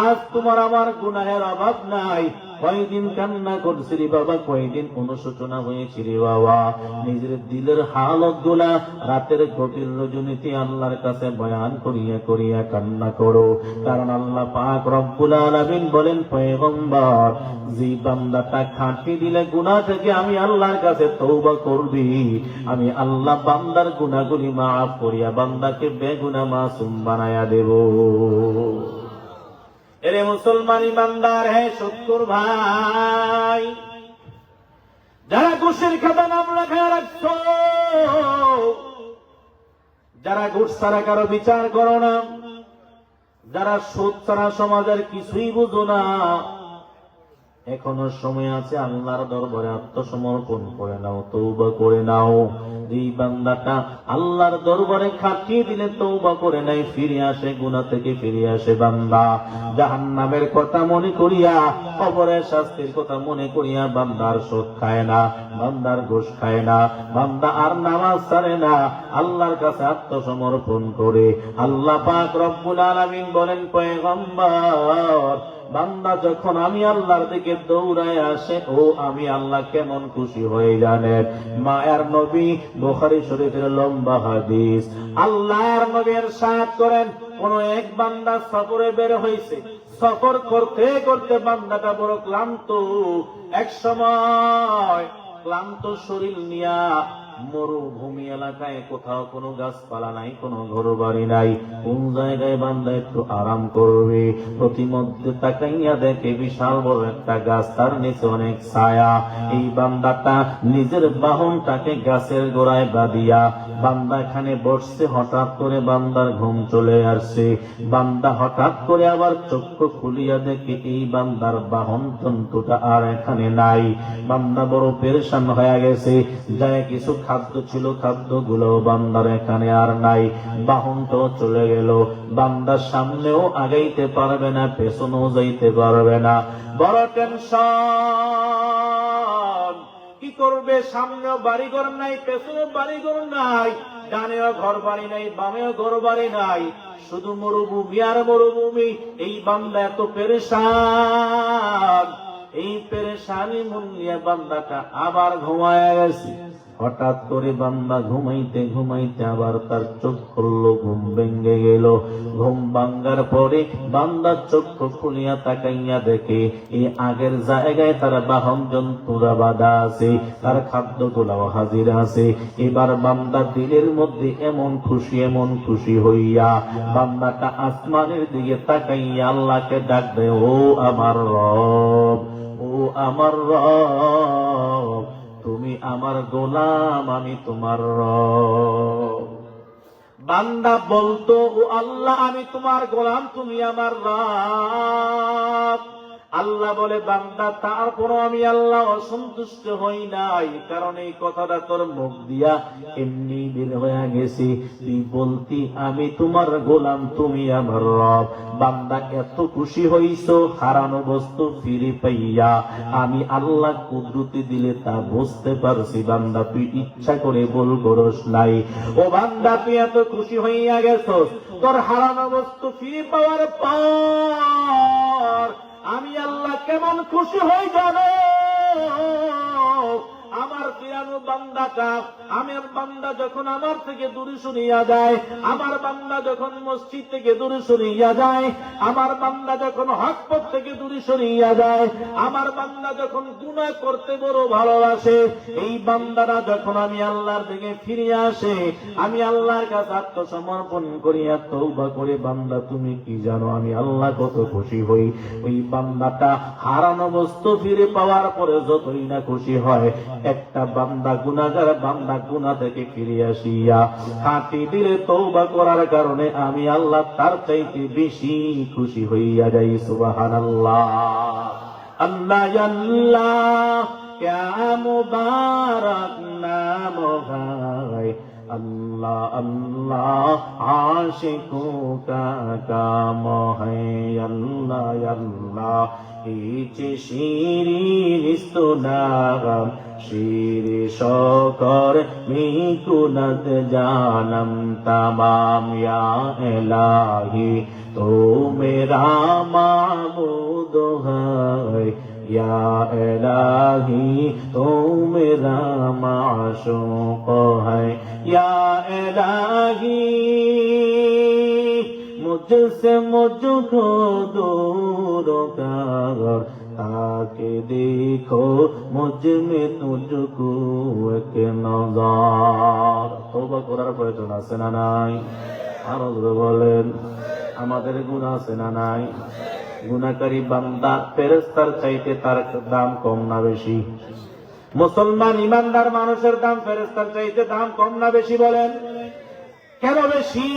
আজ তোমার আমার গুনাহের অভাব নাই। কয়দিন কান্না করছিলি বাবা, কয়দিন অনুশোচনা হয়েছিলি বাবা, নিজের দিলের হালত গুলা রাতের গভীর রজনীতে আল্লাহর কাছে বয়ান করিয়া করিয়া কান্না করো। কারণ আল্লাহ পাক রব্বুল আলামিন বলেন, পয়গম্বর, যে বান্দাটা খাঁটি দিলে গুনাহ থেকে আমি আল্লাহর কাছে তওবা করবি, আমি আল্লাহ বান্দার গুনাহগুলি মাফ করিয়া বান্দাকে বেগুনাহ মাসুম বানায়া দেব। এরে মুসলমান ইমানদার, হে সত্তর ভাই, যারা ঘুষের খাতা নাম লেখা রাখছো, যারা ঘুষ ছাড়া কারো বিচার করো না, যারা সুদ ছাড়া সমাজের কিছুই বুঝো না, এখনো সময় আছে, আল্লাহর দরবারে আত্মসমর্পণ করে নাও, তওবা করে নাও। এই বান্দাটা আল্লাহর দরবারে খাটিয়ে দিলে তওবা করে নাই, ফিরে আসে, গুনাহ থেকে ফিরে আসে বান্দা, জাহান্নামের কথা মনে করিয়া, কবরের শাস্তির কথা মনে করিয়া বান্দার সুদ খায় না, বান্দার ঘুষ খায় না, বান্দা আর নামাজ ছাড়ে না, আল্লাহর কাছে আত্মসমর্পণ করে। আল্লাহ পাক রব্বুল আলামিন বলেন, পয়গম্বর, বান্দা যখন আমি আল্লাহর দিকে দৌড়ায় আসে, ও আমি আল্লাহ কেমন খুশি হয়ে জানেন। মায়ার নবী, বুখারী শরীফের লম্বা হাদিস, আল্লাহর নবী ইরশাদ করেন, কোন এক বান্দা সফরে বের হয়েছে, সফর করতে করতে বান্দাটা বড় ক্লান্ত, এক সময় ক্লান্ত শরীর নিয়া মরুভূমি এলাকায়, কোথাও কোনো গাছপালা নাই, কোনো ঘর বাড়ি নাই, কোন জায়গায় বান্দা একটু আরাম করবে, প্রতিমধ্যে তাকাইয়া দেখে বিশাল বড় একটা গাছ, তার নিচে অনেক ছায়া। এই বান্দাটা নিজের বাহনটাকে গাছের গোড়ায় বাঁধিয়া বান্দা এখানে বসছে, হঠাৎ করে বান্দার ঘুম চলে আসছে। বান্দা হঠাৎ করে আবার চক্ষু খুলিয়া দেখে এই বান্দার বাহন জন্তুটা আর এখানে নাই। বান্দা বড় পেরেশান হয়ে গেছে, যায় কিছু খাদ্য ছিল, খাদ্যগুলো বান্দার এখানে আর নাই, বাহনটাও চলে গেল, বান্দার সামনেও আগাইতে পারবে না, পেছনেও যাইতে পারবে না, বড় টেনশন। কি করবে? সামনেও বাড়িঘর নাই, পেছনেও বাড়িঘর নাই, ডানেও ঘর বাড়ি নাই, বামেও ঘর বাড়ি নাই, শুধু মরুভূমি আর মরুভূমি। এই বান্দা এত পেরেশান, এই পেরেশানি মন নিয়ে বান্দাটা আবার ঘুমায় গেছে। হঠাৎ করে বান্দা ঘুমাইতে ঘুমাইতে আবার তার চোখ খুললো, ঘুম ভেঙে গেল। ঘুম ভাঙ্গার পরে বান্দা চক্ষু খুলিয়া তাকাইয়া দেখে এই আগের জায়গায় তার বাহন জন্তুরা বাঁধা আছে, তার খাদ্যগুলাও হাজির আছে। এবার বান্দা দিলের মধ্যে এমন খুশি হইয়া বান্দাটা আসমানের দিকে তাকাইয়া আল্লাহকে ডাক দেয়, ও আমার রব, ও আমার রব, তুমি আমার গোলাম, আমি তোমার রব। বান্দা বলতো, ও আল্লাহ, আমি তোমার গোলাম, তুমি আমার রব। আল্লাহ বলে, বান্দা, তারপরও আমি আল্লাহ অসন্তুষ্ট হই নাই, কারণ এই কথাটা তোর মুখ দিয়া এমনি বের হয়ে গেছে, তুই বলতি আমি তোমার গোলাম, তুমি আমার রব। বান্দা এত খুশি হইছো হারানো বস্তু ফিরে পাইয়া, আমি আল্লাহ কুদরতি দিলে তা বুঝতে পারছি। বান্দা, তুই ইচ্ছা করে ভুল করস নাই। ও বান্দা, তুই এত খুশি হইয়া গেছস, তোর হারানো বস্তু ফিরে পাওয়ার পর আমি আল্লাহ কেমন খুশি হই জানো? আমার 92 বান্দাটা, আমার বান্দা যখন আমার থেকে দূরে সরিয়া যায়, আমার বান্দা যখন মসজিদ থেকে দূরে সরিয়া যায়, আমার বান্দা যখন হক পথ থেকে দূরে সরিয়া যায়, আমার বান্দা যখন গুনাহ করতে বড় ভালোবাসে, এই বান্দারা যখন আমি আল্লাহর দিকে ফিরে আসে, আমি আল্লাহর কাছে আত্মসমর্পণ করিয়া তওবা করে, বান্দা তুমি কি জানো আমি আল্লাহ কত খুশি হই। ওই বান্দাটা হারানো বস্তু ফিরে পাওয়ার পরে যতই না খুশি হয়, একটা বান্দা গুনাহগার বান্দা গুনাহ থেকে ফিরে আসিয়া খাঁটি দিলে তওবা করার কারণে আমি আল্লাহ তার চাইতে বেশি খুশি হইয়া যাই। সুবহানাল্লাহ। আল্লাহ আল্লাহ क्या मुबारक नाम है, अल्लाह अल्लाह आशिकों का काम है, अल्लाह अल्लाह इचे शीरी निस्तुनागम शीरी शोकर मिकुनत जानम तमाम या इलाही तो मेरा माबूद है, या इलाही तो मेरा माशूक है, या इलाही मुझसे मुझको दूर कर, ताकि देखो मुझ में तुझको एक नज़र। तौबा করার প্রয়োজন আছে না নাই? আরো বলেন, আমাদের গুনাহ আছে না নাই? গুনাহকারী বান্দা ফেরেশতার চাইতে তার দাম কম না বেশি? মুসলমান ইমানদার মানুষের দাম ফেরেশতার চাইতে দাম কম না বেশি? বলেন কেন বেশি?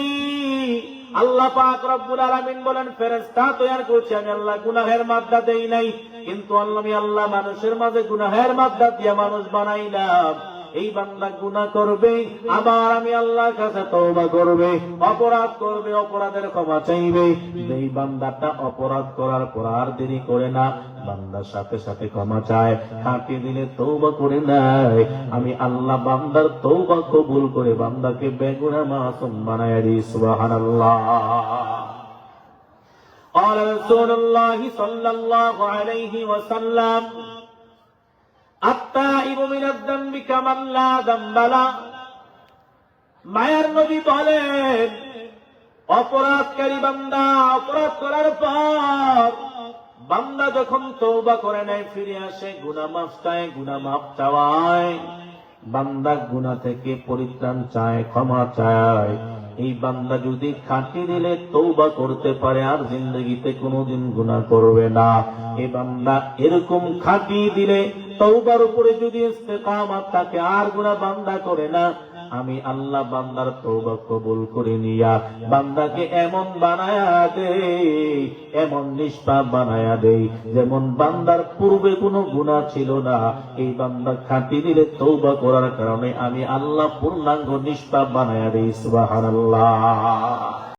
আল্লাহ পাক রব্বুল আলামিন বলেন, ফেরেশতা তৈরি করছি আমি আল্লাহ, গুনাহের মাত্রা দেই নাই, কিন্তু আমি আল্লাহ মানুষের মাঝে গুনাহের মাত্রা দিয়ে মানুষ বানাইলাম। এই বান্দা গুনাহ করবে, আবার আমি আল্লাহর কাছে তওবা করবে, অপরাধ করবে, অপরাধের ক্ষমা চাইবে। এই বান্দাটা অপরাধ করার পর আর দেরি করে না, বান্দার সাথে সাথে ক্ষমা চায়, খাঁটি দিলে তওবা করে নেয়, আমি আল্লাহ বান্দার তওবা কবুল করে বান্দাকে বেগুনাহ মাসুম বানায় দিই। সুবহানাল্লাহ। قال رسول الله صلى الله عليه وسلم আত্তাইবু মিনাজ যামবি কামান লা যামবা লা। মায়ার নবী বলেন, অপরাধকারী বান্দা অপরাধ করার পর বান্দা যখন তওবা করে নেয়, ফিরে আসে, গুনাহ মাফ চায়, গুনাহ মাফ চাওয়ায়, বান্দা গুনাহ থেকে পরিত্রাণ চায়, ক্ষমা চায়, এই বান্দা যদি খাঁটি দিলে তওবা করতে পারে আর জিন্দগিতে কোনোদিন গুনাহ করবে না। এই বান্দা এরকম খাঁটি দিলে তওবার উপরে যদি ইস্তেকামত থাকে আর গুনাহ বান্দা করে না, আমি আল্লাহ বান্দার তওবা কবুল করে নিয়া বান্দাকে এমন বানায়া দেই, এমন নিষ্পাপ বানায়া দেই যেমন বান্দার পূর্বে কোনো গুনাহ ছিল না। এই বান্দা খাঁটি দিলে তওবা করার কারণে আমি আল্লাহ পূর্ণাঙ্গ নিষ্পাপ বানায়া দেই। সুবহানাল্লাহ।